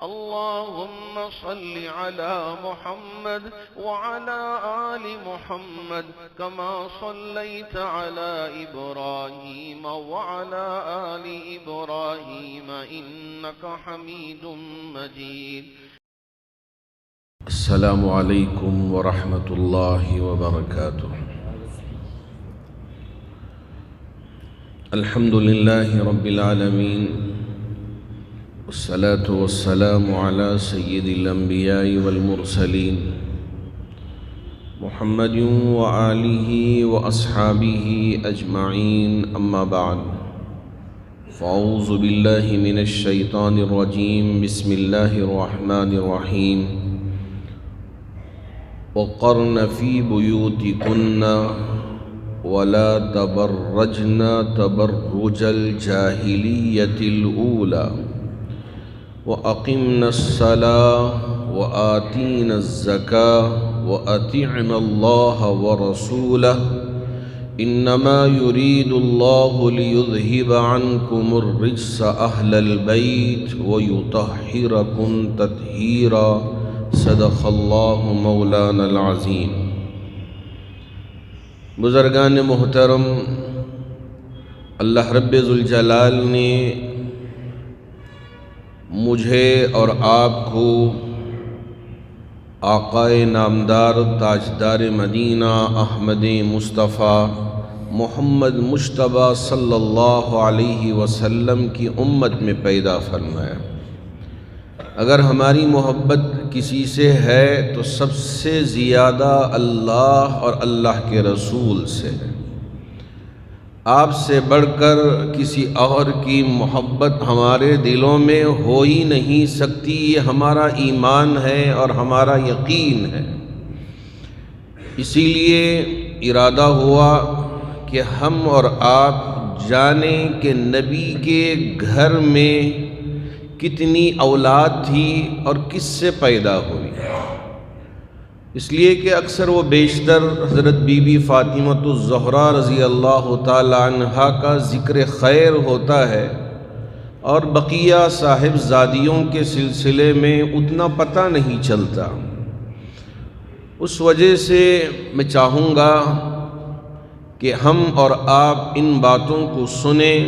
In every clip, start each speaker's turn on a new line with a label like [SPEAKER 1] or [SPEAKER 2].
[SPEAKER 1] اللهم صل على محمد وعلى آل محمد كما صليت على إبراهيم وعلى آل إبراهيم إنك حميد مجيد.
[SPEAKER 2] السلام عليكم ورحمة الله وبركاته. الحمد لله رب العالمين، والصلاة والسلام على سيد الأنبياء والمرسلين محمد وآله وأصحابه أجمعين، أما بعد، فأعوذ بالله من الشيطان الرجيم. بسم الله الرحمن الرحيم. وقرن في بيوتكن ولا تبرجن تبرج الجاهلية الأولى وأقمنا الصلاة وآتينا الزكاة وأطعنا الله ورسوله إنما يريد الله ليذهب عنكم الرجس أهل البيت ويطهركم تطهيرا. صدق اللہ مولانا العظیم. بزرگان محترم، اللہ رب ذوالجلال نے مجھے اور آپ کو آقائے نامدار تاجدار مدینہ احمد مصطفیٰ محمد مجتبیٰ صلی اللہ علیہ وسلم کی امت میں پیدا فرمایا. اگر ہماری محبت کسی سے ہے تو سب سے زیادہ اللہ اور اللہ کے رسول سے ہے. آپ سے بڑھ کر کسی اور کی محبت ہمارے دلوں میں ہو ہی نہیں سکتی. یہ ہمارا ایمان ہے اور ہمارا یقین ہے. اسی لیے ارادہ ہوا کہ ہم اور آپ جانیں کہ نبی کے گھر میں کتنی اولاد تھی اور کس سے پیدا ہوئی. اس لیے کہ اکثر و بیشتر حضرت بی بی فاطمہ الزہرا رضی اللہ تعالی عنہا کا ذکر خیر ہوتا ہے اور بقیہ صاحب زادیوں کے سلسلے میں اتنا پتہ نہیں چلتا. اس وجہ سے میں چاہوں گا کہ ہم اور آپ ان باتوں کو سنیں،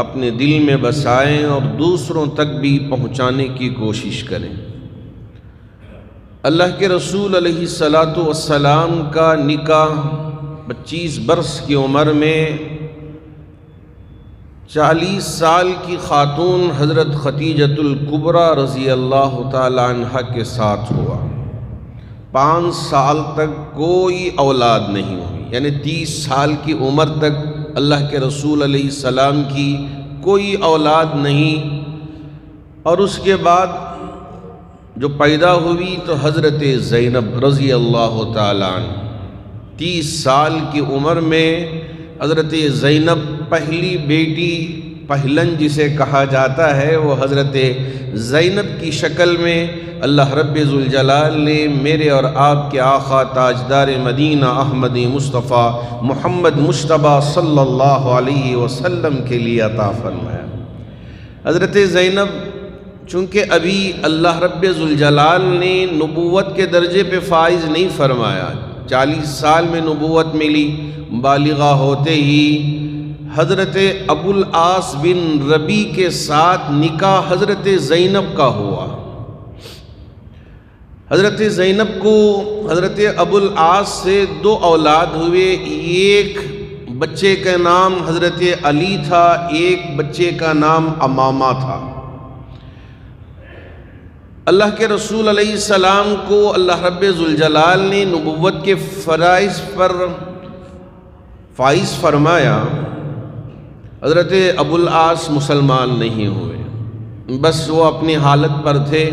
[SPEAKER 2] اپنے دل میں بسائیں اور دوسروں تک بھی پہنچانے کی کوشش کریں. اللہ کے رسول علیہ السلام کا نکاح 25 برس کی عمر میں 40 سال کی خاتون حضرت خدیجۃ الکبریٰ رضی اللہ تعالی عنہا کے ساتھ ہوا. 5 سال تک کوئی اولاد نہیں ہوئی، یعنی 30 سال کی عمر تک اللہ کے رسول علیہ السلام کی کوئی اولاد نہیں. اور اس کے بعد جو پیدا ہوئی تو حضرت زینب رضی اللہ تعالیٰ عنہ. 30 سال کی عمر میں حضرت زینب پہلی بیٹی، پہلن جسے کہا جاتا ہے، وہ حضرت زینب کی شکل میں اللہ رب ذوالجلال نے میرے اور آپ کے آقا تاجدار مدینہ احمد مصطفیٰ محمد مجتبیٰ صلی اللہ علیہ وسلم کے لیے عطا فرمایا. حضرت زینب چونکہ ابھی اللہ رب ذوالجلال نے نبوت کے درجے پہ فائز نہیں فرمایا، 40 سال میں نبوت ملی، بالغہ ہوتے ہی حضرت ابوالعاص بن ربیع کے ساتھ نکاح حضرت زینب کا ہوا. حضرت زینب کو حضرت ابوالعاص سے 2 اولاد ہوئے. ایک بچے کا نام حضرت علی تھا، ایک بچے کا نام امامہ تھا. اللہ کے رسول علیہ السلام کو اللہ رب ذوالجلال نے نبوت کے فرائض پر فائز فرمایا. حضرت ابوالعاص مسلمان نہیں ہوئے، بس وہ اپنی حالت پر تھے.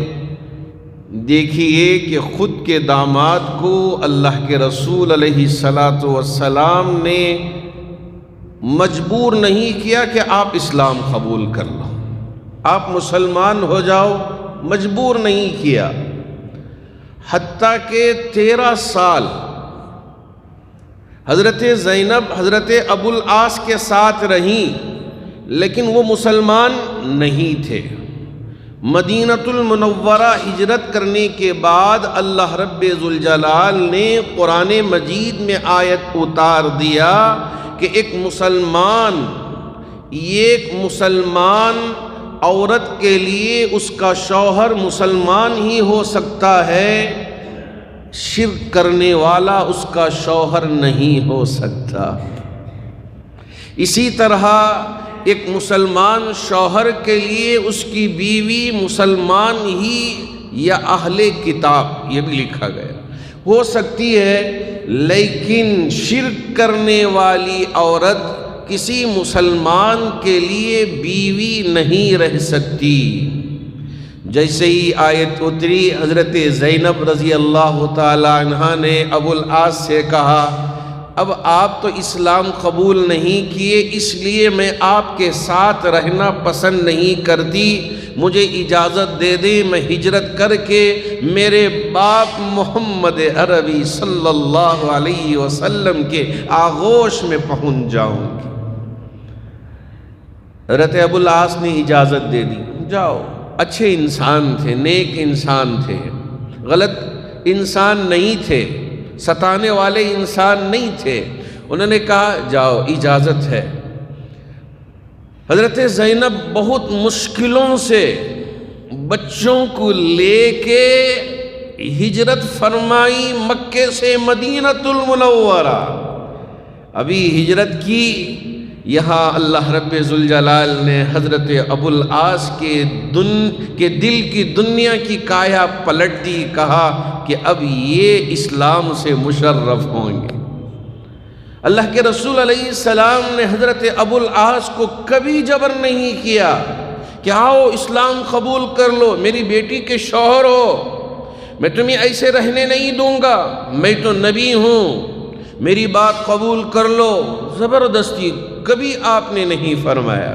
[SPEAKER 2] دیکھیے کہ خود کے داماد کو اللہ کے رسول علیہ السلام نے مجبور نہیں کیا کہ آپ اسلام قبول کر لو، آپ مسلمان ہو جاؤ، مجبور نہیں کیا. حتیٰ کہ 13 سال حضرت زینب حضرت ابوالعاص کے ساتھ رہیں، لیکن وہ مسلمان نہیں تھے. مدینۃ المنورہ ہجرت کرنے کے بعد اللہ رب ذوالجلال نے قرآن مجید میں آیت اتار دیا کہ ایک مسلمان عورت کے لیے اس کا شوہر مسلمان ہی ہو سکتا ہے، شرک کرنے والا اس کا شوہر نہیں ہو سکتا۔ اسی طرح ایک مسلمان شوہر کے لیے اس کی بیوی مسلمان ہی یا اہل کتاب، یہ بھی لکھا گیا، ہو سکتی ہے، لیکن شرک کرنے والی عورت کسی مسلمان کے لیے بیوی نہیں رہ سکتی۔ جیسے ہی آیت اتری، حضرت زینب رضی اللہ تعالی عنہا نے ابو العاص سے کہا، اب آپ تو اسلام قبول نہیں کیے، اس لیے میں آپ کے ساتھ رہنا پسند نہیں کرتی، مجھے اجازت دے دیں میں ہجرت کر کے میرے باپ محمد عربی صلی اللہ علیہ وسلم کے آغوش میں پہنچ جاؤں گی۔ حضرت ابو العاص نے اجازت دے دی، جاؤ۔ اچھے انسان تھے، نیک انسان تھے، غلط انسان نہیں تھے، ستانے والے انسان نہیں تھے، انہوں نے کہا جاؤ، اجازت ہے۔ حضرت زینب بہت مشکلوں سے بچوں کو لے کے ہجرت فرمائی مکے سے مدینۃ المنورہ۔ ابھی ہجرت کی، یہاں اللہ رب ذوالجلال نے حضرت ابو العاص کے دل کی دنیا کی کایا پلٹ دی، کہا کہ اب یہ اسلام سے مشرف ہوں گے۔ اللہ کے رسول علیہ السلام نے حضرت ابو العاص کو کبھی جبر نہیں کیا کہ آؤ اسلام قبول کر لو، میری بیٹی کے شوہر ہو، میں تمہیں ایسے رہنے نہیں دوں گا، میں تو نبی ہوں، میری بات قبول کر لو، زبردستی کبھی آپ نے نہیں فرمایا۔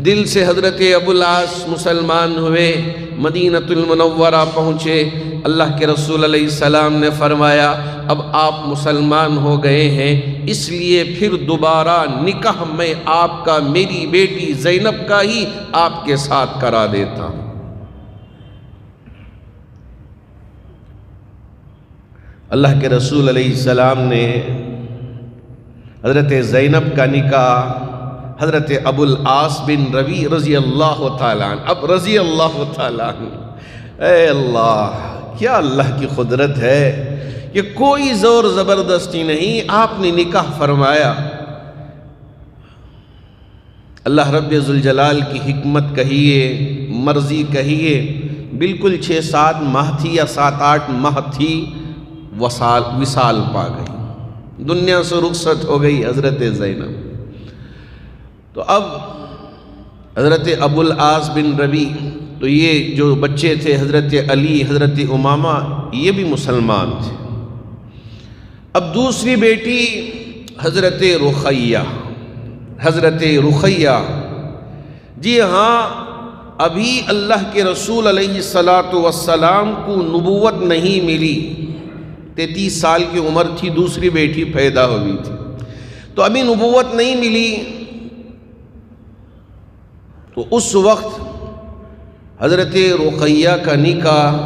[SPEAKER 2] دل سے حضرت ابو العاص مسلمان ہوئے، مدینۃ المنورہ پہنچے، اللہ کے رسول علیہ السلام نے فرمایا اب آپ مسلمان ہو گئے ہیں، اس لیے پھر دوبارہ نکاح میں آپ کا میری بیٹی زینب کا ہی آپ کے ساتھ کرا دیتا ہوں۔ اللہ کے رسول علیہ السلام نے حضرت زینب کا نکاح حضرت ابو العاص بن ربیع رضی اللہ تعالیٰ عنہ، اب رضی اللہ تعالیٰ عنہ، اے اللہ، کیا اللہ کی قدرت ہے کہ کوئی زور زبردستی نہیں، آپ نے نکاح فرمایا۔ اللہ رب ذوالجلال کی حکمت کہیے، مرضی کہیے، بالکل 6-7 ماہ تھی یا 7-8 ماہ تھی، وصال پا گئی، دنیا سے رخصت ہو گئی حضرت زینب۔ تو اب حضرت ابو العاص بن ربیع، تو یہ جو بچے تھے حضرت علی، حضرت امامہ، یہ بھی مسلمان تھے۔ اب دوسری بیٹی حضرت رقیہ، جی ہاں، ابھی اللہ کے رسول علیہ السلام کو نبوت نہیں ملی، 33 سال کی عمر تھی، دوسری بیٹی پیدا ہوئی تھی، تو ابھی نبوت نہیں ملی۔ تو اس وقت حضرت رقیہ کا نکاح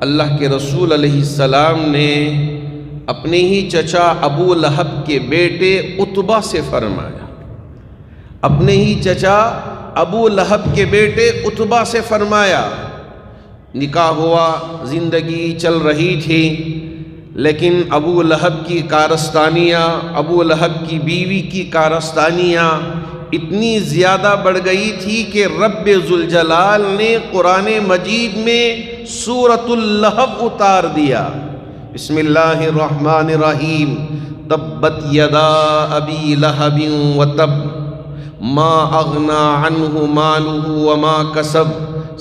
[SPEAKER 2] اللہ کے رسول علیہ السلام نے اپنے ہی چچا ابو لہب کے بیٹے عتبہ سے فرمایا، اپنے ہی چچا ابو لہب کے بیٹے عتبہ سے فرمایا۔ نکاح ہوا، زندگی چل رہی تھی، لیکن ابو لہب کی کارستانیاں، ابو لہب کی بیوی کی کارستانیاں اتنی زیادہ بڑھ گئی تھی کہ رب ذوالجلال نے قرآن مجید میں سورۃ اللہب اتار دیا۔ بسم اللہ الرحمن الرحیم، تبت یدا ابی لہب وتب ما اغنی عنہ مالہ وما کسب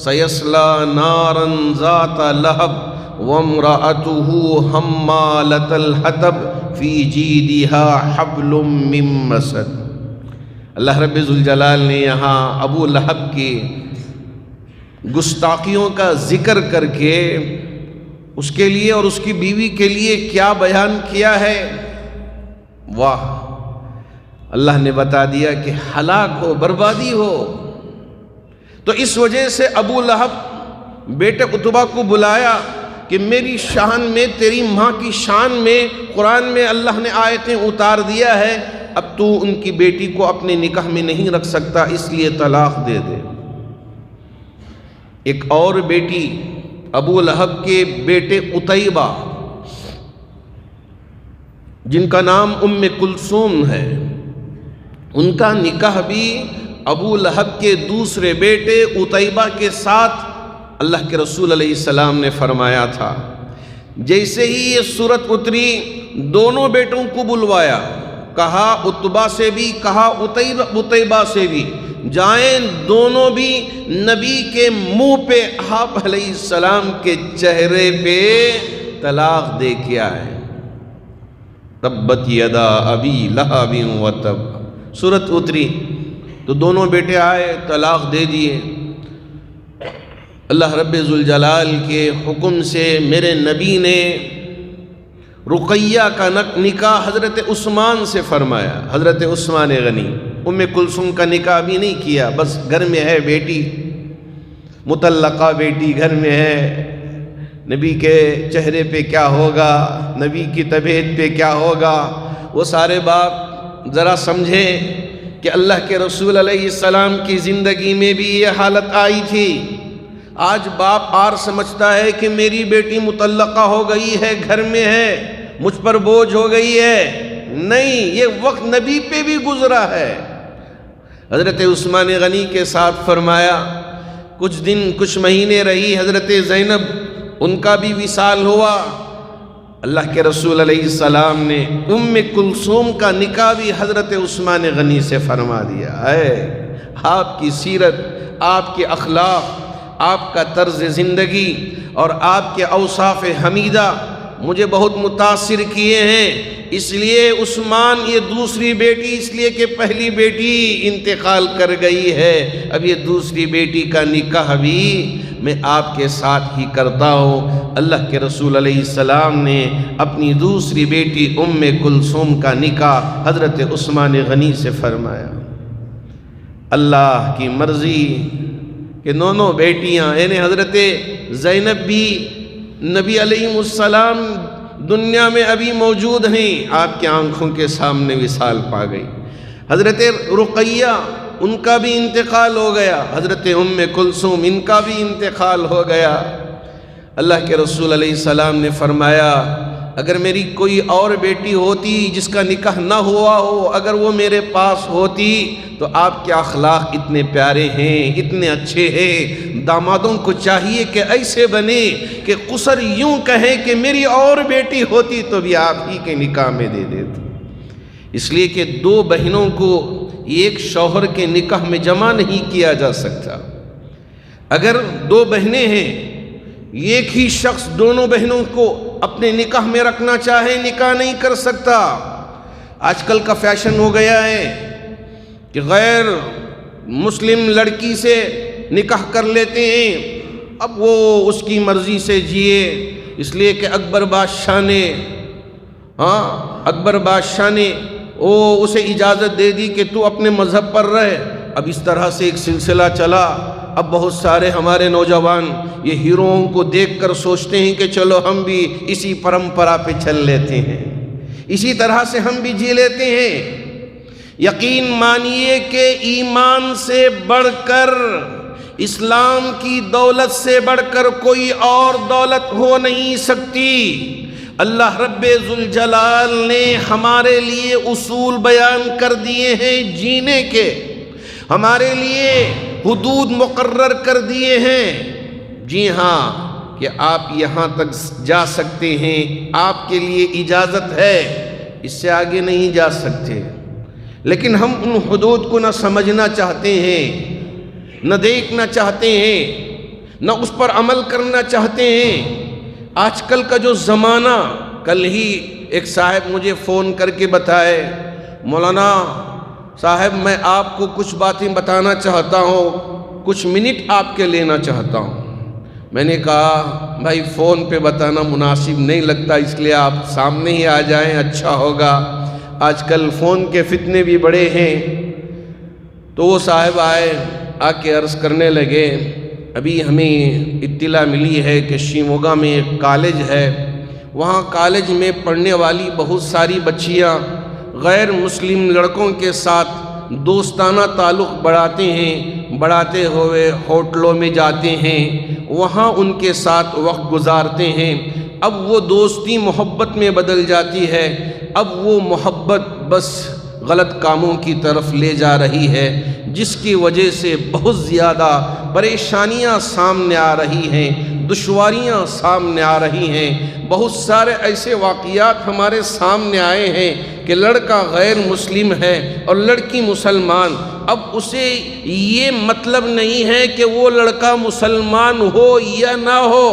[SPEAKER 2] سیصلی نارا ذات لہب وامرأته حمالۃ الحطب فی جیدها حبل من مسد۔ اللہ رب ذوالجلال نے یہاں ابو لہب کی گستاخیوں کا ذکر کر کے اس کے لیے اور اس کی بیوی کے لیے کیا بیان کیا ہے، واہ! اللہ نے بتا دیا کہ ہلاک ہو، بربادی ہو۔ تو اس وجہ سے ابو لہب بیٹے عتبہ کو بلایا کہ میری شان میں، تیری ماں کی شان میں قرآن میں اللہ نے آیتیں اتار دیا ہے، اب تو ان کی بیٹی کو اپنے نکاح میں نہیں رکھ سکتا، اس لیے طلاق دے دے۔ ایک اور بیٹی ابو لہب کے بیٹے عتیبہ، جن کا نام ام کلثوم ہے، ان کا نکاح بھی ابو لہب کے دوسرے بیٹے عتیبہ کے ساتھ اللہ کے رسول علیہ السلام نے فرمایا تھا۔ جیسے ہی یہ صورت اتری، دونوں بیٹوں کو بلوایا، کہا عتبہ سے بھی، کہا عتیبہ سے بھی، جائیں دونوں بھی نبی کے منہ پہ، آپ علیہ السلام کے چہرے پہ طلاق دے کے آئے۔ تبت یدا ابی لہب وتب، صورت اتری تو دونوں بیٹے آئے، طلاق دے دیے۔ اللہ رب ذوالجلال کے حکم سے میرے نبی نے رقیہ کا نکاح حضرت عثمان سے فرمایا، حضرت عثمان غنی۔ ام کلثوم کا نکاح بھی نہیں کیا، بس گھر میں ہے بیٹی، مطلقہ بیٹی گھر میں ہے، نبی کے چہرے پہ کیا ہوگا، نبی کی طبیعت پہ کیا ہوگا، وہ سارے باپ ذرا سمجھیں کہ اللہ کے رسول علیہ السلام کی زندگی میں بھی یہ حالت آئی تھی۔ آج باپ آر سمجھتا ہے کہ میری بیٹی مطلقہ ہو گئی ہے، گھر میں ہے، مجھ پر بوجھ ہو گئی ہے۔ نہیں، یہ وقت نبی پہ بھی گزرا ہے۔ حضرت عثمان غنی کے ساتھ فرمایا، کچھ دن کچھ مہینے رہی حضرت زینب، ان کا بھی وصال ہوا۔ اللہ کے رسول علیہ السلام نے ام کلثوم کا نکاح بھی حضرت عثمان غنی سے فرما دیا۔ آپ کی سیرت، آپ کے اخلاق، آپ کا طرز زندگی اور آپ کے اوصاف حمیدہ مجھے بہت متاثر کیے ہیں۔ اس لیے عثمان، یہ دوسری بیٹی، اس لیے کہ پہلی بیٹی انتقال کر گئی ہے، اب یہ دوسری بیٹی کا نکاح بھی میں آپ کے ساتھ ہی کرتا ہوں۔ اللہ کے رسول علیہ السلام نے اپنی دوسری بیٹی ام کلثوم کا نکاح حضرت عثمان غنی سے فرمایا۔ اللہ کی مرضی کہ دونوں بیٹیاں، یعنی حضرت زینب بھی نبی علیہ السلام دنیا میں ابھی موجود ہیں، آپ کی آنکھوں کے سامنے وصال پا گئی۔ حضرت رقیہ، ان کا بھی انتقال ہو گیا۔ حضرت ام کلثوم، ان کا بھی انتقال ہو گیا۔ اللہ کے رسول علیہ السلام نے فرمایا، اگر میری کوئی اور بیٹی ہوتی جس کا نکاح نہ ہوا ہو، اگر وہ میرے پاس ہوتی تو آپ کے اخلاق اتنے پیارے ہیں، اتنے اچھے ہیں، دامادوں کو چاہیے کہ ایسے بنے کہ قصر یوں کہیں کہ میری اور بیٹی ہوتی تو بھی آپ ہی کے نکاح میں دے دیتے۔ اس لیے کہ دو بہنوں کو ایک شوہر کے نکاح میں جمع نہیں کیا جا سکتا۔ اگر دو بہنیں ہیں، ایک ہی شخص دونوں بہنوں کو اپنے نکاح میں رکھنا چاہے، نکاح نہیں کر سکتا۔ آج کل کا فیشن ہو گیا ہے کہ غیر مسلم لڑکی سے نکاح کر لیتے ہیں، اب وہ اس کی مرضی سے جیے، اس لیے کہ اکبر بادشاہ نے اسے اجازت دے دی کہ تو اپنے مذہب پر رہ۔ اب اس طرح سے ایک سلسلہ چلا۔ اب بہت سارے ہمارے نوجوان یہ ہیروؤں کو دیکھ کر سوچتے ہیں کہ چلو ہم بھی اسی پرمپرا پہ چل لیتے ہیں، اسی طرح سے ہم بھی جی لیتے ہیں۔ یقین مانیے کہ ایمان سے بڑھ کر، اسلام کی دولت سے بڑھ کر کوئی اور دولت ہو نہیں سکتی۔ اللہ رب ذوالجلال نے ہمارے لیے اصول بیان کر دیے ہیں جینے کے، ہمارے لیے حدود مقرر کر دیے ہیں۔ جی ہاں، کہ آپ یہاں تک جا سکتے ہیں، آپ کے لیے اجازت ہے، اس سے آگے نہیں جا سکتے۔ لیکن ہم ان حدود کو نہ سمجھنا چاہتے ہیں، نہ دیکھنا چاہتے ہیں، نہ اس پر عمل کرنا چاہتے ہیں۔ آج کل کا جو زمانہ، کل ہی ایک صاحب مجھے فون کر کے بتائے، مولانا صاحب میں آپ کو کچھ باتیں بتانا چاہتا ہوں، کچھ منٹ آپ کے لینا چاہتا ہوں۔ میں نے کہا بھائی فون پہ بتانا مناسب نہیں لگتا، اس لیے آپ سامنے ہی آ جائیں، اچھا ہوگا۔ آج کل فون کے فتنے بھی بڑے ہیں۔ تو وہ صاحب آئے، آ کے عرض کرنے لگے ابھی ہمیں اطلاع ملی ہے کہ شیموگا میں ایک کالج ہے، وہاں کالج میں پڑھنے والی بہت ساری بچیاں غیر مسلم لڑکوں کے ساتھ دوستانہ تعلق بڑھاتے ہیں، بڑھاتے ہوئے ہوٹلوں میں جاتے ہیں، وہاں ان کے ساتھ وقت گزارتے ہیں۔ اب وہ دوستی محبت میں بدل جاتی ہے، اب وہ محبت بس غلط کاموں کی طرف لے جا رہی ہے، جس کی وجہ سے بہت زیادہ پریشانیاں سامنے آ رہی ہیں، دشواریاں سامنے آ رہی ہیں۔ بہت سارے ایسے واقعات ہمارے سامنے آئے ہیں کہ لڑکا غیر مسلم ہے اور لڑکی مسلمان، اب اسے یہ مطلب نہیں ہے کہ وہ لڑکا مسلمان ہو یا نہ ہو،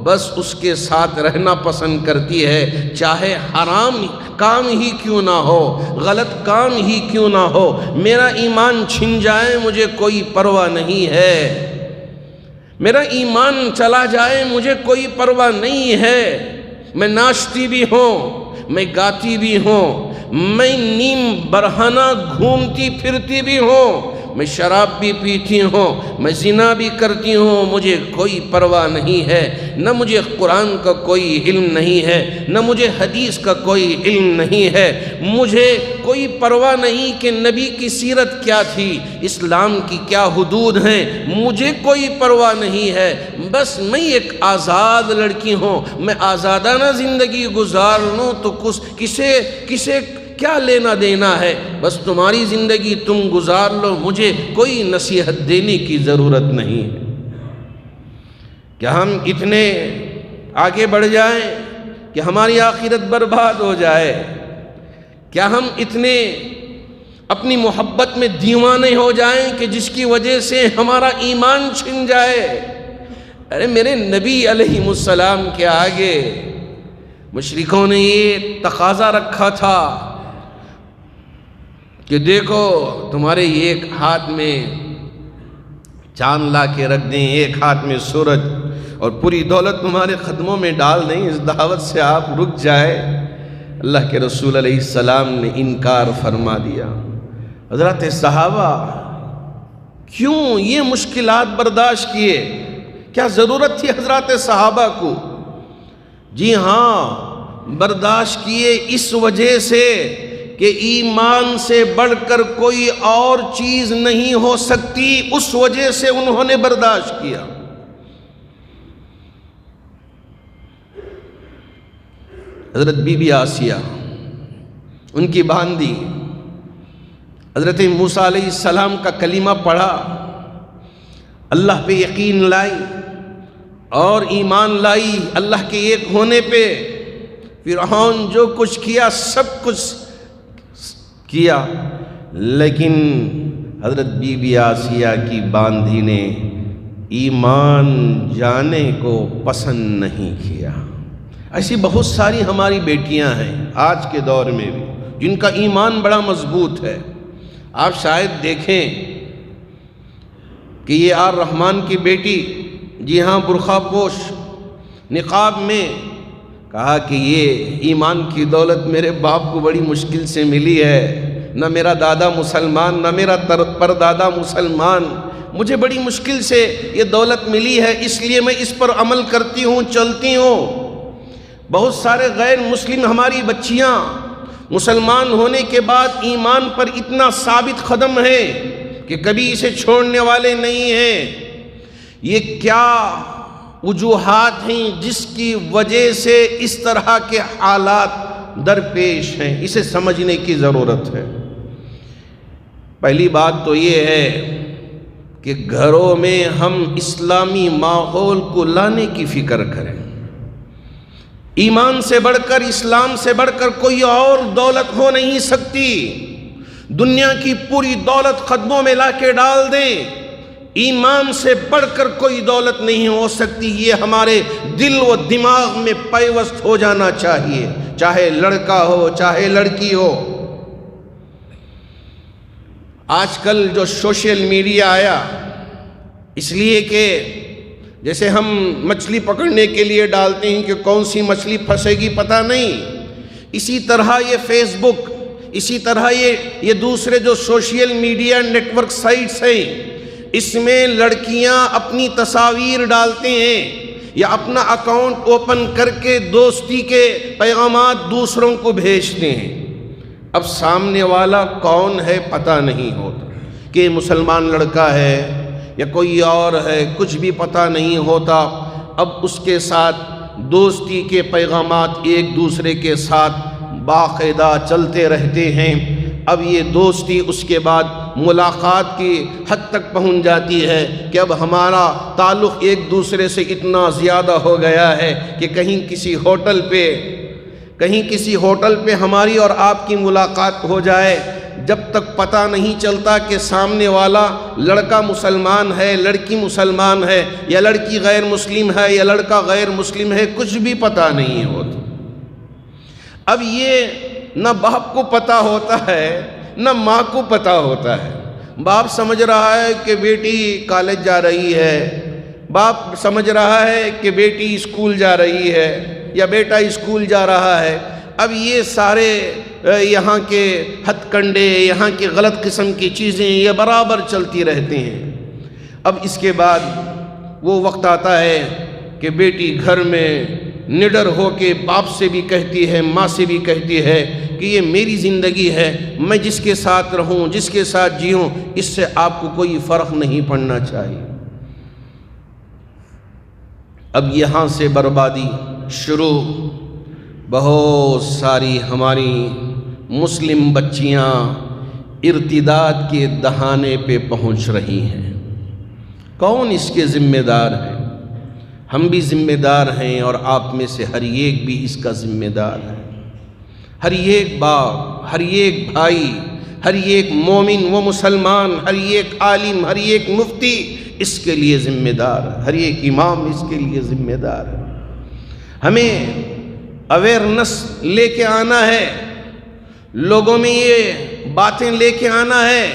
[SPEAKER 2] بس اس کے ساتھ رہنا پسند کرتی ہے، چاہے حرام کام ہی کیوں نہ ہو، غلط کام ہی کیوں نہ ہو، میرا ایمان چھن جائے مجھے کوئی پرواہ نہیں ہے، میرا ایمان چلا جائے مجھے کوئی پرواہ نہیں ہے، میں ناچتی بھی ہوں، میں گاتی بھی ہوں، میں نیم برہنہ گھومتی پھرتی بھی ہوں، میں شراب بھی پیتی ہوں، میں زنا بھی کرتی ہوں، مجھے کوئی پرواہ نہیں ہے، نہ مجھے قرآن کا کوئی علم نہیں ہے، نہ مجھے حدیث کا کوئی علم نہیں ہے، مجھے کوئی پرواہ نہیں کہ نبی کی سیرت کیا تھی، اسلام کی کیا حدود ہیں، مجھے کوئی پرواہ نہیں ہے، بس میں ایک آزاد لڑکی ہوں، میں آزادانہ زندگی گزار لوں تو کسے کیا لینا دینا ہے، بس تمہاری زندگی تم گزار لو، مجھے کوئی نصیحت دینے کی ضرورت نہیں ہے۔ کیا ہم اتنے آگے بڑھ جائیں کہ ہماری آخرت برباد ہو جائے؟ کیا ہم اتنے اپنی محبت میں دیوانے ہو جائیں کہ جس کی وجہ سے ہمارا ایمان چھن جائے؟ ارے میرے نبی علیہ السلام کے آگے مشرکوں نے یہ تقاضا رکھا تھا کہ دیکھو تمہارے ایک ہاتھ میں چاند لا کے رکھ دیں، ایک ہاتھ میں سورج، اور پوری دولت تمہارے قدموں میں ڈال دیں، اس دعوت سے آپ رک جائے۔ اللہ کے رسول علیہ السلام نے انکار فرما دیا۔ حضرات صحابہ کیوں یہ مشکلات برداشت کیے؟ کیا ضرورت تھی حضرات صحابہ کو؟ جی ہاں، برداشت کیے اس وجہ سے کہ ایمان سے بڑھ کر کوئی اور چیز نہیں ہو سکتی، اس وجہ سے انہوں نے برداشت کیا۔ حضرت بی بی آسیہ ان کی باندھی حضرت موسیٰ علیہ السلام کا کلمہ پڑھا، اللہ پہ یقین لائی اور ایمان لائی اللہ کے ایک ہونے پہ۔ فرعون جو کچھ کیا سب کچھ کیا، لیکن حضرت بی بی آسیہ کی باندھی نے ایمان جانے کو پسند نہیں کیا۔ ایسی بہت ساری ہماری بیٹیاں ہیں آج کے دور میں بھی جن کا ایمان بڑا مضبوط ہے۔ آپ شاید دیکھیں کہ یہ آر رحمان کی بیٹی، جی ہاں، برقع پوش، نقاب میں، کہا کہ یہ ایمان کی دولت میرے باپ کو بڑی مشکل سے ملی ہے، نہ میرا دادا مسلمان نہ میرا پردادا مسلمان، مجھے بڑی مشکل سے یہ دولت ملی ہے، اس لیے میں اس پر عمل کرتی ہوں، چلتی ہوں۔ بہت سارے غیر مسلم ہماری بچیاں مسلمان ہونے کے بعد ایمان پر اتنا ثابت قدم ہیں کہ کبھی اسے چھوڑنے والے نہیں ہیں۔ یہ کیا وجوہات ہیں جس کی وجہ سے اس طرح کے حالات درپیش ہیں؟ اسے سمجھنے کی ضرورت ہے۔ پہلی بات تو یہ ہے کہ گھروں میں ہم اسلامی ماحول کو لانے کی فکر کریں۔ ایمان سے بڑھ کر، اسلام سے بڑھ کر کوئی اور دولت ہو نہیں سکتی۔ دنیا کی پوری دولت قدموں میں لا کے ڈال دیں، ایمان سے بڑھ کر کوئی دولت نہیں ہو سکتی۔ یہ ہمارے دل و دماغ میں پیوست ہو جانا چاہیے، چاہے لڑکا ہو چاہے لڑکی ہو۔ آج کل جو سوشل میڈیا آیا، اس لیے کہ جیسے ہم مچھلی پکڑنے کے لیے ڈالتے ہیں کہ کون سی مچھلی پھنسے گی پتہ نہیں، اسی طرح یہ فیس بک، اسی طرح یہ دوسرے جو social media network sites ہیں، اس میں لڑکیاں اپنی تصاویر ڈالتے ہیں یا اپنا اکاؤنٹ اوپن کر کے دوستی کے پیغامات دوسروں کو بھیجتے ہیں۔ اب سامنے والا کون ہے پتہ نہیں ہوتا، کہ مسلمان لڑکا ہے یا کوئی اور ہے، کچھ بھی پتہ نہیں ہوتا۔ اب اس کے ساتھ دوستی کے پیغامات ایک دوسرے کے ساتھ باقاعدہ چلتے رہتے ہیں۔ اب یہ دوستی اس کے بعد ملاقات کی حد تک پہنچ جاتی ہے کہ اب ہمارا تعلق ایک دوسرے سے اتنا زیادہ ہو گیا ہے کہ کہیں کسی ہوٹل پہ ہماری اور آپ کی ملاقات ہو جائے، جب تک پتہ نہیں چلتا کہ سامنے والا لڑکا مسلمان ہے، لڑکی مسلمان ہے، یا لڑکی غیر مسلم ہے یا لڑکا غیر مسلم ہے، کچھ بھی پتہ نہیں ہوتا۔ اب یہ نہ باپ کو پتہ ہوتا ہے نہ ماں کو پتہ ہوتا ہے۔ باپ سمجھ رہا ہے کہ بیٹی کالج جا رہی ہے، باپ سمجھ رہا ہے کہ بیٹی اسکول جا رہی ہے یا بیٹا اسکول جا رہا ہے۔ اب یہ سارے یہاں کے ہتھ کنڈے، یہاں کی غلط قسم کی چیزیں یہ برابر چلتی رہتی ہیں۔ اب اس کے بعد وہ وقت آتا ہے کہ بیٹی گھر میں نڈر ہو کے باپ سے بھی کہتی ہے، ماں سے بھی کہتی ہے کہ یہ میری زندگی ہے، میں جس کے ساتھ رہوں، جس کے ساتھ جیوں، اس سے آپ کو کوئی فرق نہیں پڑنا چاہیے۔ اب یہاں سے بربادی شروع۔ بہت ساری ہماری مسلم بچیاں ارتداد کے دہانے پہ پہنچ رہی ہیں۔ کون اس کے ذمہ دار ہے؟ ہم بھی ذمہ دار ہیں اور آپ میں سے ہر ایک بھی اس کا ذمہ دار ہے۔ ہر ایک باپ، ہر ایک بھائی، ہر ایک مومن و مسلمان، ہر ایک عالم، ہر ایک مفتی اس کے لیے ذمہ دار ہے، ہر ایک امام اس کے لیے ذمہ دار ہے۔ ہمیں اویئرنس لے کے آنا ہے، لوگوں میں یہ باتیں لے کے آنا ہے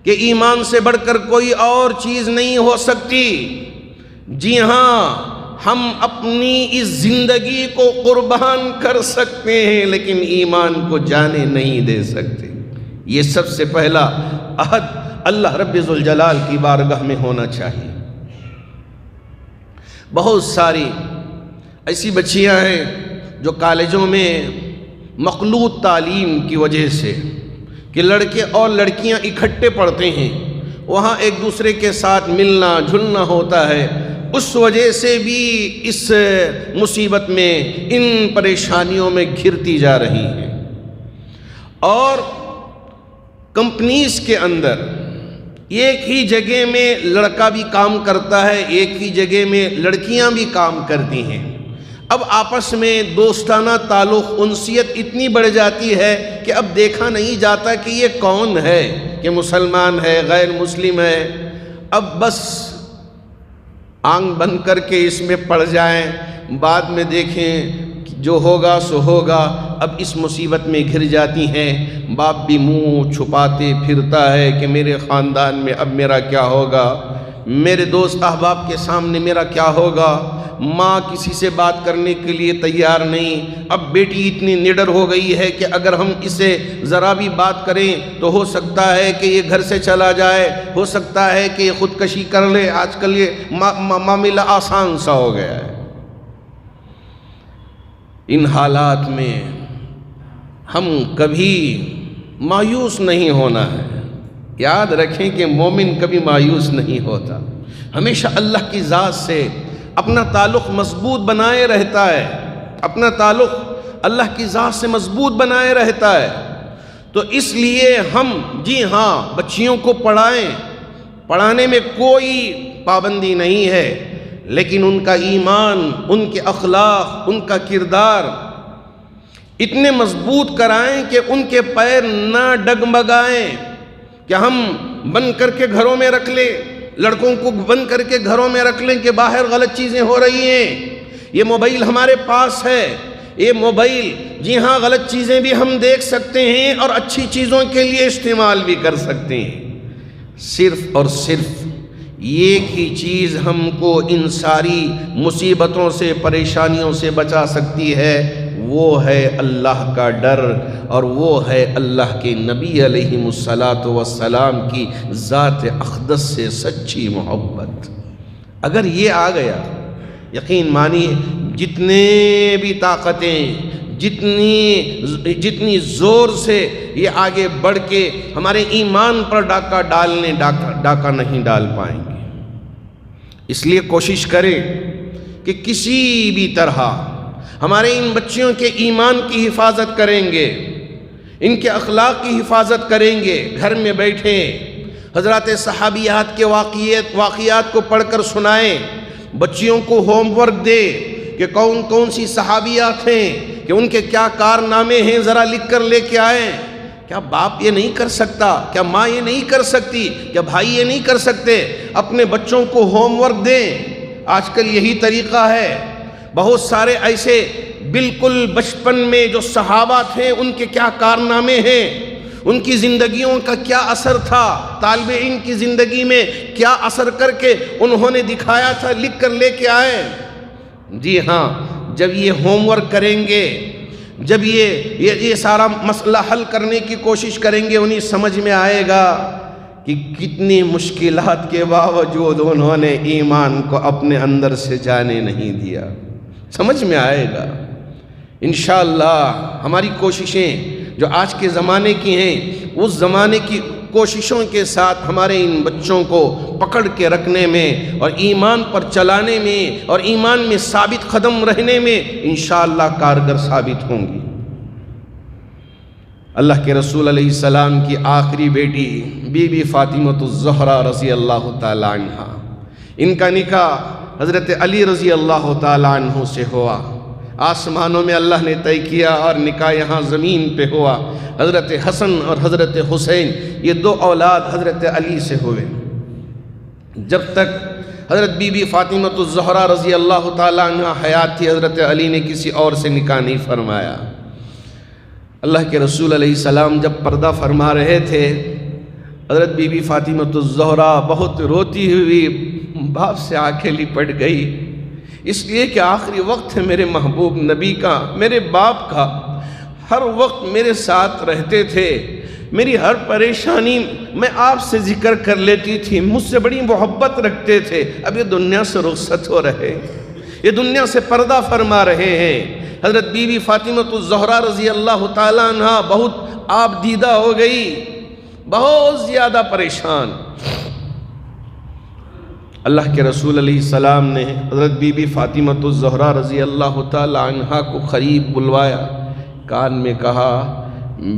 [SPEAKER 2] کہ ایمان سے بڑھ کر کوئی اور چیز نہیں ہو سکتی۔ جی ہاں، ہم اپنی اس زندگی کو قربان کر سکتے ہیں لیکن ایمان کو جانے نہیں دے سکتے۔ یہ سب سے پہلا عہد اللہ رب ذوالجلال کی بارگاہ میں ہونا چاہیے۔ بہت ساری ایسی بچیاں ہیں جو کالجوں میں مخلوط تعلیم کی وجہ سے کہ لڑکے اور لڑکیاں اکٹھے پڑھتے ہیں، وہاں ایک دوسرے کے ساتھ ملنا جھلنا ہوتا ہے، اس وجہ سے بھی اس مصیبت میں، ان پریشانیوں میں گھرتی جا رہی ہیں۔ اور کمپنیز کے اندر ایک ہی جگہ میں لڑکا بھی کام کرتا ہے، ایک ہی جگہ میں لڑکیاں بھی کام کرتی ہیں۔ اب آپس میں دوستانہ تعلق، انسیت اتنی بڑھ جاتی ہے کہ اب دیکھا نہیں جاتا کہ یہ کون ہے، کہ مسلمان ہے غیر مسلم ہے۔ اب بس آنکھ بند کر کے اس میں پڑ جائیں، بعد میں دیکھیں جو ہوگا سو ہوگا۔ اب اس مصیبت میں گھر جاتی ہیں، باپ بھی منہ چھپاتے پھرتا ہے کہ میرے خاندان میں اب میرا کیا ہوگا، میرے دوست احباب کے سامنے میرا کیا ہوگا۔ ماں کسی سے بات کرنے کے لیے تیار نہیں۔ اب بیٹی اتنی نڈر ہو گئی ہے کہ اگر ہم اسے ذرا بھی بات کریں تو ہو سکتا ہے کہ یہ گھر سے چلا جائے، ہو سکتا ہے کہ یہ خودکشی کر لے۔ آج کل یہ معاملہ آسان سا ہو گیا ہے۔ ان حالات میں ہم کبھی مایوس نہیں ہونا ہے۔ یاد رکھیں کہ مومن کبھی مایوس نہیں ہوتا، ہمیشہ اللہ کی ذات سے اپنا تعلق مضبوط بنائے رہتا ہے، اپنا تعلق اللہ کی ذات سے مضبوط بنائے رہتا ہے۔ تو اس لیے ہم جی ہاں بچیوں کو پڑھائیں، پڑھانے میں کوئی پابندی نہیں ہے، لیکن ان کا ایمان، ان کے اخلاق، ان کا کردار اتنے مضبوط کرائیں کہ ان کے پیر نہ ڈگمگائیں، کہ ہم بند کر کے گھروں میں رکھ لیں، لڑکوں کو بند کر کے گھروں میں رکھ لیں کہ باہر غلط چیزیں ہو رہی ہیں، یہ موبائل ہمارے پاس ہے، یہ موبائل جی ہاں غلط چیزیں بھی ہم دیکھ سکتے ہیں اور اچھی چیزوں کے لیے استعمال بھی کر سکتے ہیں۔ صرف اور صرف ایک ہی چیز ہم کو ان ساری مصیبتوں سے، پریشانیوں سے بچا سکتی ہے، وہ ہے اللہ کا ڈر، اور وہ ہے اللہ کے نبی علیہ الصلاۃ والسلام کی ذات اقدس سے سچی محبت۔ اگر یہ آ گیا، یقین مانیے جتنے بھی طاقتیں، جتنی زور سے یہ آگے بڑھ کے ہمارے ایمان پر ڈاکہ نہیں ڈال پائیں گے۔ اس لیے کوشش کریں کہ کسی بھی طرح ہمارے ان بچیوں کے ایمان کی حفاظت کریں گے، ان کے اخلاق کی حفاظت کریں گے۔ گھر میں بیٹھے حضرات صحابیات کے واقعات کو پڑھ کر سنائیں، بچیوں کو ہوم ورک دے کہ کون کون سی صحابیات ہیں، کہ ان کے کیا کارنامے ہیں، ذرا لکھ کر لے کے آئیں۔ کیا باپ یہ نہیں کر سکتا؟ کیا ماں یہ نہیں کر سکتی؟ کیا بھائی یہ نہیں کر سکتے؟ اپنے بچوں کو ہوم ورک دیں۔ آج کل یہی طریقہ ہے، بہت سارے ایسے بالکل بچپن میں جو صحابہ تھے ان کے کیا کارنامے ہیں، ان کی زندگیوں کا کیا اثر تھا، طالب علم کی زندگی میں کیا اثر کر کے انہوں نے دکھایا تھا، لکھ کر لے کے آئے۔ جی ہاں، جب یہ ہوم ورک کریں گے، جب یہ سارا مسئلہ حل کرنے کی کوشش کریں گے، انہیں سمجھ میں آئے گا کہ کتنی مشکلات کے باوجود انہوں نے ایمان کو اپنے اندر سے جانے نہیں دیا، سمجھ میں آئے گا۔ انشاءاللہ ہماری کوششیں جو آج کے زمانے کی ہیں، اس زمانے کی کوششوں کے ساتھ ہمارے ان بچوں کو پکڑ کے رکھنے میں اور ایمان پر چلانے میں اور ایمان میں ثابت قدم رہنے میں انشاءاللہ کارگر ثابت ہوں گی۔ اللہ کے رسول علیہ السلام کی آخری بیٹی بی بی فاطمۃ الزہرا رضی اللہ تعالی عنہ، ان کا نکاح حضرت علی رضی اللہ تعالی عنہ سے ہوا۔ آسمانوں میں اللہ نے طے کیا اور نکاح یہاں زمین پہ ہوا۔ حضرت حسن اور حضرت حسین یہ دو اولاد حضرت علی سے ہوئے۔ جب تک حضرت بی بی فاطمۃ الزہرا رضی اللہ تعالی عنہ حیات تھی، حضرت علی نے کسی اور سے نکاح نہیں فرمایا۔ اللہ کے رسول علیہ السلام جب پردہ فرما رہے تھے، حضرت بی بی فاطمۃ الزہرا بہت روتی ہوئی باپ سے آنکھیں لپٹ گئی، اس لیے کہ آخری وقت ہے میرے محبوب نبی کا، میرے باپ کا، ہر وقت میرے ساتھ رہتے تھے، میری ہر پریشانی میں آپ سے ذکر کر لیتی تھی، مجھ سے بڑی محبت رکھتے تھے۔ اب یہ دنیا سے رخصت ہو رہے، یہ دنیا سے پردہ فرما رہے ہیں۔ حضرت بی بی فاطمۃ الزہرا رضی اللہ تعالیٰ عنہ بہت آپ دیدہ ہو گئی، بہت زیادہ پریشان۔ اللہ کے رسول علیہ السلام نے حضرت بی بی فاطمۃ الزہرا رضی اللہ تعالی عنہا کو قریب بلوایا، کان میں کہا،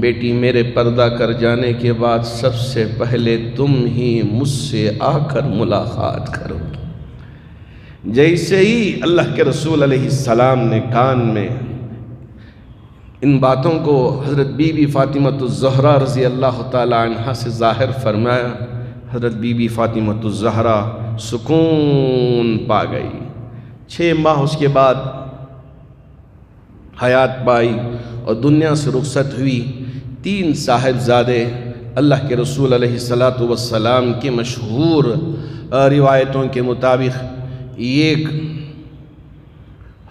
[SPEAKER 2] بیٹی میرے پردہ کر جانے کے بعد سب سے پہلے تم ہی مجھ سے آ کر ملاقات کرو گی۔ جیسے ہی اللہ کے رسول علیہ السلام نے کان میں ان باتوں کو حضرت بی بی فاطمۃ الزہرا رضی اللہ تعالی عنہا سے ظاہر فرمایا، حضرت بی بی فاطمۃ الزہرا سکون پا گئی۔ 6 ماہ اس کے بعد حیات پائی اور دنیا سے رخصت ہوئی۔ 3 صاحبزادے اللہ کے رسول علیہ السلام کے مشہور روایتوں کے مطابق، ایک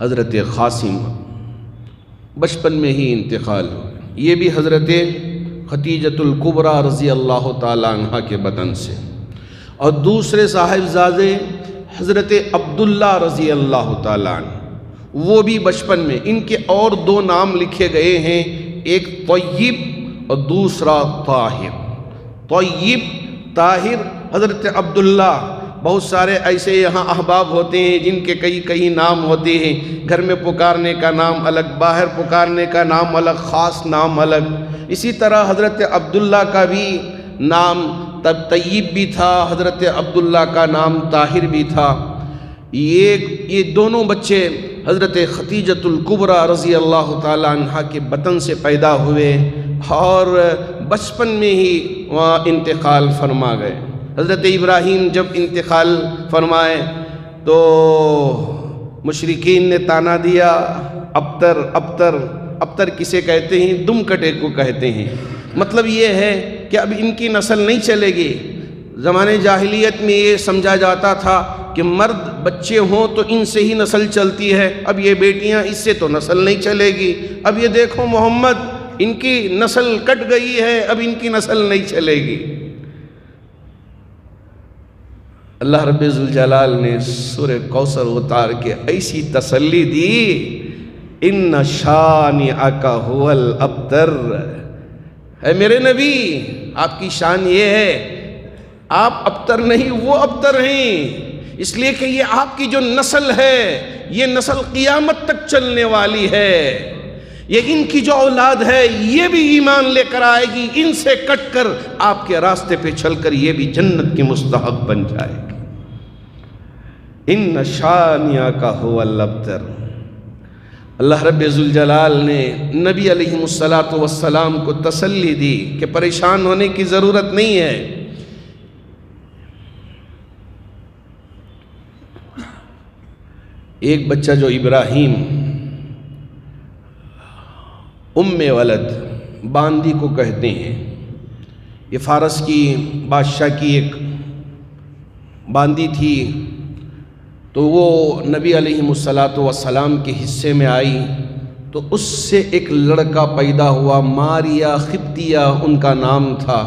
[SPEAKER 2] حضرت قاسم بچپن میں ہی انتقال ہو، یہ بھی حضرت خدیجۃ الکبریٰ رضی اللہ تعالی عنہ کے بدن سے، اور دوسرے صاحبزادے حضرت عبداللہ رضی اللہ تعالی عنہ، وہ بھی بچپن میں۔ ان کے اور 2 نام لکھے گئے ہیں، ایک طیب اور دوسرا طاہر۔ طیب طاہر حضرت عبداللہ، بہت سارے ایسے یہاں احباب ہوتے ہیں جن کے کئی نام ہوتے ہیں، گھر میں پکارنے کا نام الگ، باہر پکارنے کا نام الگ، خاص نام الگ۔ اسی طرح حضرت عبداللہ کا بھی نام طیب بھی تھا، حضرت عبداللہ کا نام طاہر بھی تھا۔ یہ دونوں بچے حضرت خدیجۃ الکبریٰ رضی اللہ تعالی عنہ کے بطن سے پیدا ہوئے اور بچپن میں ہی وہاں انتقال فرما گئے۔ حضرت ابراہیم جب انتقال فرمائے تو مشرکین نے تانا دیا، ابتر ابتر ابتر کسے کہتے ہیں؟ دم کٹے کو کہتے ہیں۔ مطلب یہ ہے کہ اب ان کی نسل نہیں چلے گی، زمانے جاہلیت میں یہ سمجھا جاتا تھا کہ مرد بچے ہوں تو ان سے ہی نسل چلتی ہے، اب یہ بیٹیاں، اس سے تو نسل نہیں چلے گی، اب یہ دیکھو محمد، ان کی نسل کٹ گئی ہے، اب ان کی نسل نہیں چلے گی۔ اللہ رب ذوالجلال نے سورہ کوثر اتار کے ایسی تسلی دی، ان شانئک ھو الابتر، اے میرے نبی آپ کی شان یہ ہے، آپ ابتر نہیں وہ ابتر ہیں، اس لیے کہ یہ آپ کی جو نسل ہے یہ نسل قیامت تک چلنے والی ہے، یہ ان کی جو اولاد ہے یہ بھی ایمان لے کر آئے گی، ان سے کٹ کر آپ کے راستے پہ چل کر یہ بھی جنت کی مستحق بن جائے گی۔ ان شانئک ھو الابتر۔ اللہ رب ذوالجلال نے نبی علیہ السلام کو تسلی دی کہ پریشان ہونے کی ضرورت نہیں ہے۔ ایک بچہ جو ابراہیم ام ولد باندی کو کہتے ہیں، یہ فارس کی بادشاہ کی ایک باندی تھی، تو وہ نبی علیہ السلام کے حصے میں آئی، تو اس سے ایک لڑکا پیدا ہوا، ماریا قبطیہ ان کا نام تھا،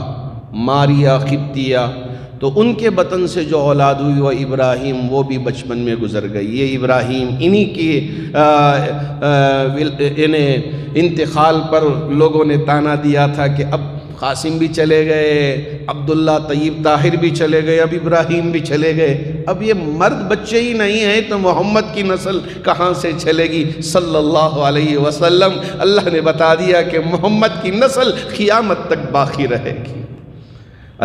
[SPEAKER 2] ماریا قبطیہ۔ تو ان کے بطن سے جو اولاد ہوئی وہ ابراہیم، وہ بھی بچپن میں گزر گئی۔ یہ ابراہیم انہی کی انتقال پر لوگوں نے تانا دیا تھا کہ اب قاسم بھی چلے گئے، عبداللہ طیب طاہر بھی چلے گئے، اب ابراہیم بھی چلے گئے، اب یہ مرد بچے ہی نہیں ہیں تو محمد کی نسل کہاں سے چلے گی صلی اللہ علیہ وسلم۔ اللہ نے بتا دیا کہ محمد کی نسل قیامت تک باقی رہے گی۔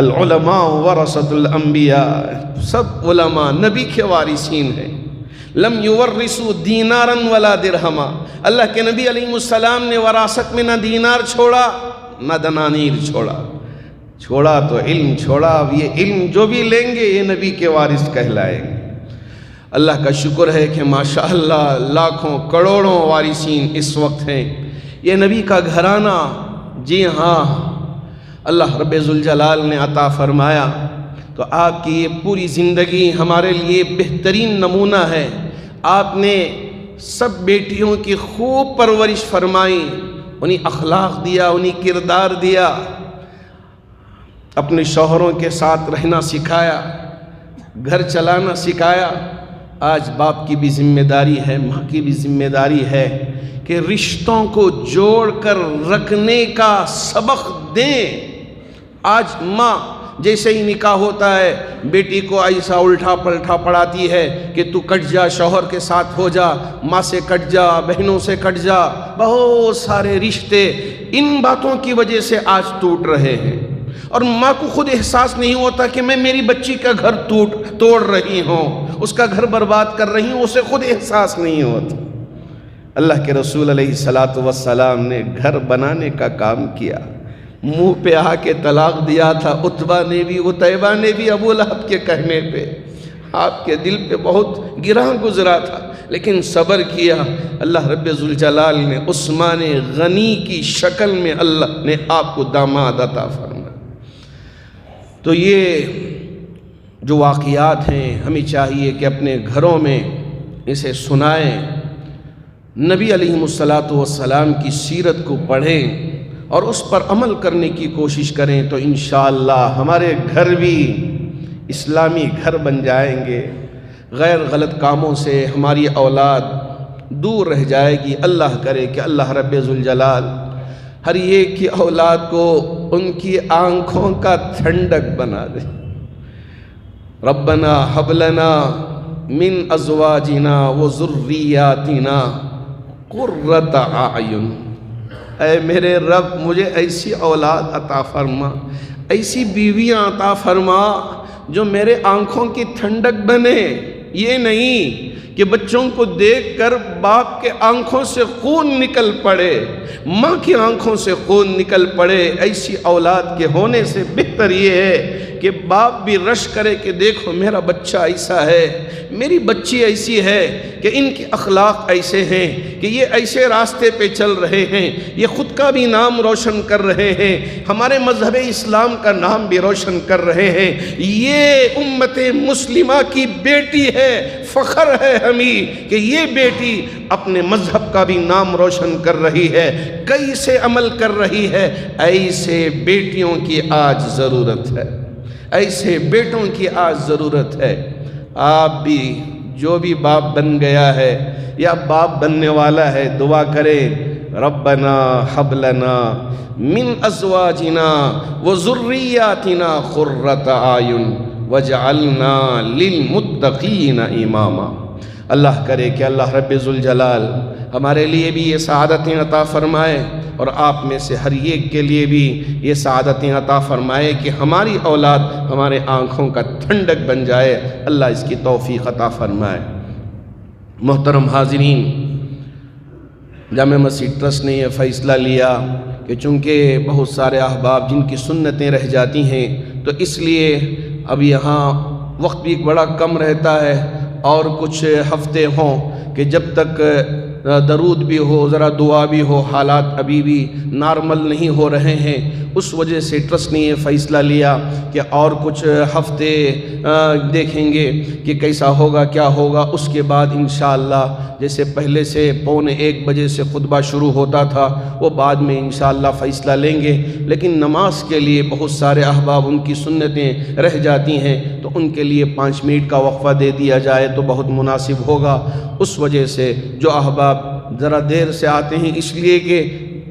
[SPEAKER 2] العلماء ورثۃ الانبیاء، سب علماء نبی کے وارثین ہیں۔ لم یورثوا دینارا ولا درہما، اللہ کے نبی علیہ السلام نے وراثت میں نہ دینار چھوڑا نہ دنانیر چھوڑا تو علم چھوڑا۔ اب یہ علم جو بھی لیں گے یہ نبی کے وارث کہلائیں گے۔ اللہ کا شکر ہے کہ ماشاءاللہ لاکھوں کروڑوں وارثین اس وقت ہیں۔ یہ نبی کا گھرانہ، جی ہاں، اللہ رب ذوالجلال نے عطا فرمایا، تو آپ کی یہ پوری زندگی ہمارے لیے بہترین نمونہ ہے۔ آپ نے سب بیٹیوں کی خوب پرورش فرمائی، انہیں اخلاق دیا، انہیں کردار دیا، اپنے شوہروں کے ساتھ رہنا سکھایا، گھر چلانا سکھایا۔ آج باپ کی بھی ذمہ داری ہے، ماں کی بھی ذمہ داری ہے کہ رشتوں کو جوڑ کر رکھنے کا سبق دیں۔ آج ماں جیسے ہی نکاح ہوتا ہے بیٹی کو ایسا الٹا پلٹا پڑھاتی ہے کہ تو کٹ جا، شوہر کے ساتھ ہو جا، ماں سے کٹ جا، بہنوں سے کٹ جا، بہت سارے رشتے ان باتوں کی وجہ سے آج ٹوٹ رہے ہیں۔ اور ماں کو خود احساس نہیں ہوتا کہ میں میری بچی کا گھر توڑ رہی ہوں، اس کا گھر برباد کر رہی ہوں، اسے خود احساس نہیں ہوتا۔ اللہ کے رسول علیہ السلام نے گھر بنانے کا کام کیا، منہ پہ آ کے طلاق دیا تھا عتبہ نے بھی، عتیبہ نے بھی ابو لہب کے کہنے پہ۔ آپ کے دل پہ بہت گراں گزرا تھا لیکن صبر کیا۔ اللہ رب ذوالجلال نے عثمان غنی کی شکل میں اللہ نے آپ کو داماد عطا فرمایا۔ تو یہ جو واقعات ہیں ہمیں چاہیے کہ اپنے گھروں میں اسے سنائیں، نبی علیہ السلام کی سیرت کو پڑھیں اور اس پر عمل کرنے کی کوشش کریں، تو انشاءاللہ ہمارے گھر بھی اسلامی گھر بن جائیں گے، غیر غلط کاموں سے ہماری اولاد دور رہ جائے گی۔ اللہ کرے کہ اللہ رب ذوالجلال ہر ایک کی اولاد کو ان کی آنکھوں کا ٹھنڈک بنا دے۔ ربنا ہب لنا من ازواجنا وذریاتنا قرۃ اعین، اے میرے رب مجھے ایسی اولاد عطا فرما، ایسی بیویاں عطا فرما جو میرے آنکھوں کی ٹھنڈک بنے۔ یہ نہیں کہ بچوں کو دیکھ کر باپ کے آنکھوں سے خون نکل پڑے، ماں کی آنکھوں سے خون نکل پڑے، ایسی اولاد کے ہونے سے بہتر یہ ہے کہ باپ بھی رش کرے کہ دیکھو میرا بچہ ایسا ہے، میری بچی ایسی ہے کہ ان کے اخلاق ایسے ہیں کہ یہ ایسے راستے پہ چل رہے ہیں، یہ خود کا بھی نام روشن کر رہے ہیں، ہمارے مذہب اسلام کا نام بھی روشن کر رہے ہیں، یہ امت مسلمہ کی بیٹی ہے، فخر ہے ہمیں کہ یہ بیٹی اپنے مذہب کا بھی نام روشن کر رہی ہے، کیسے عمل کر رہی ہے۔ ایسے بیٹیوں کی آج ضرورت ہے، ایسے بیٹوں کی آج ضرورت ہے۔ آپ بھی جو بھی باپ بن گیا ہے یا باپ بننے والا ہے، دعا کرے ربنا حب لنا من ازواجنا وذریاتنا قرۃ اعین وجعلنا للمتقین اماما۔ اللہ کرے کہ اللہ رب ذوالجلال ہمارے لیے بھی یہ سعادتیں عطا فرمائے اور آپ میں سے ہر ایک کے لیے بھی یہ سعادتیں عطا فرمائے کہ ہماری اولاد ہمارے آنکھوں کا ٹھنڈک بن جائے۔ اللہ اس کی توفیق عطا فرمائے۔ محترم حاضرین، جامع مسجد ٹرسٹ نے یہ فیصلہ لیا کہ چونکہ بہت سارے احباب جن کی سنتیں رہ جاتی ہیں تو اس لیے اب یہاں وقت بھی بڑا کم رہتا ہے اور کچھ ہفتے ہوں کہ جب تک درود بھی ہو، ذرا دعا بھی ہو، حالات ابھی بھی نارمل نہیں ہو رہے ہیں، اس وجہ سے ٹرسٹ نے یہ فیصلہ لیا کہ اور کچھ ہفتے دیکھیں گے کہ کیسا ہوگا کیا ہوگا۔ اس کے بعد انشاءاللہ جیسے پہلے سے 1:45 بجے سے خطبہ شروع ہوتا تھا وہ بعد میں انشاءاللہ فیصلہ لیں گے، لیکن نماز کے لیے بہت سارے احباب ان کی سنتیں رہ جاتی ہیں تو ان کے لیے 5 منٹ کا وقفہ دے دیا جائے تو بہت مناسب ہوگا۔ اس وجہ سے جو احباب ذرا دیر سے آتے ہیں، اس لیے کہ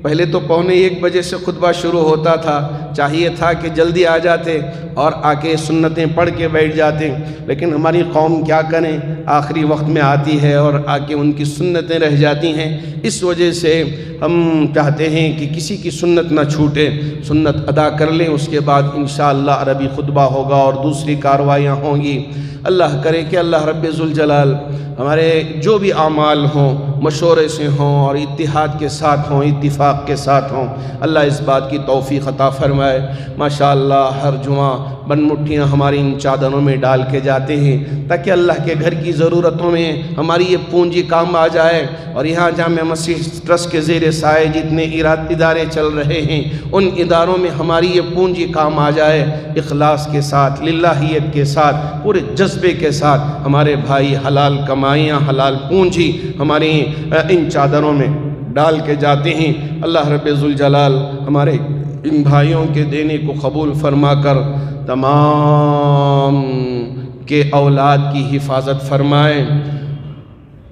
[SPEAKER 2] پہلے تو 1:45 بجے سے خطبہ شروع ہوتا تھا، چاہیے تھا کہ جلدی آ جاتے اور آ کے سنتیں پڑھ کے بیٹھ جاتے، لیکن ہماری قوم کیا کریں، آخری وقت میں آتی ہے اور آ کے ان کی سنتیں رہ جاتی ہیں۔ اس وجہ سے ہم چاہتے ہیں کہ کسی کی سنت نہ چھوٹے، سنت ادا کر لیں، اس کے بعد انشاءاللہ عربی خطبہ ہوگا اور دوسری کاروائیاں ہوں گی۔ اللہ کرے کہ اللہ رب ذوالجلال ہمارے جو بھی اعمال ہوں مشورے سے ہوں اور اتحاد کے ساتھ ہوں، اتفاق کے ساتھ ہوں، اللہ اس بات کی توفیق عطا فرمائے۔ ماشاءاللہ ہر جمعہ بن مٹھیاں ہماری ان چادروں میں ڈال کے جاتے ہیں تاکہ اللہ کے گھر کی ضرورتوں میں ہماری یہ پونجی کام آ جائے، اور یہاں جامع مسجد ٹرسٹ کے زیر سائے جتنے ادارے چل رہے ہیں ان اداروں میں ہماری یہ پونجی کام آ جائے، اخلاص کے ساتھ، للہیت کے ساتھ، پورے جذبے کے ساتھ ہمارے بھائی حلال کمائیاں، حلال پونجی ہماری ان چادروں میں ڈال کے جاتے ہیں۔ اللہ رب ذوالجلال ہمارے ان بھائیوں کے دینے کو قبول فرما کر تمام کے اولاد کی حفاظت فرمائے،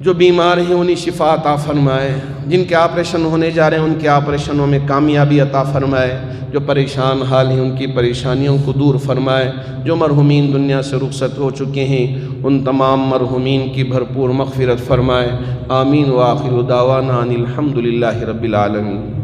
[SPEAKER 2] جو بیمار ہیں انہیں شفا عطا فرمائے، جن کے آپریشن ہونے جا رہے ہیں ان کے آپریشنوں میں کامیابی عطا فرمائے، جو پریشان حال ہیں ان کی پریشانیوں کو دور فرمائے، جو مرحومین دنیا سے رخصت ہو چکے ہیں ان تمام مرحومین کی بھرپور مغفرت فرمائے۔ آمین وآخر دعوانا ان الحمدللہ رب العالمین۔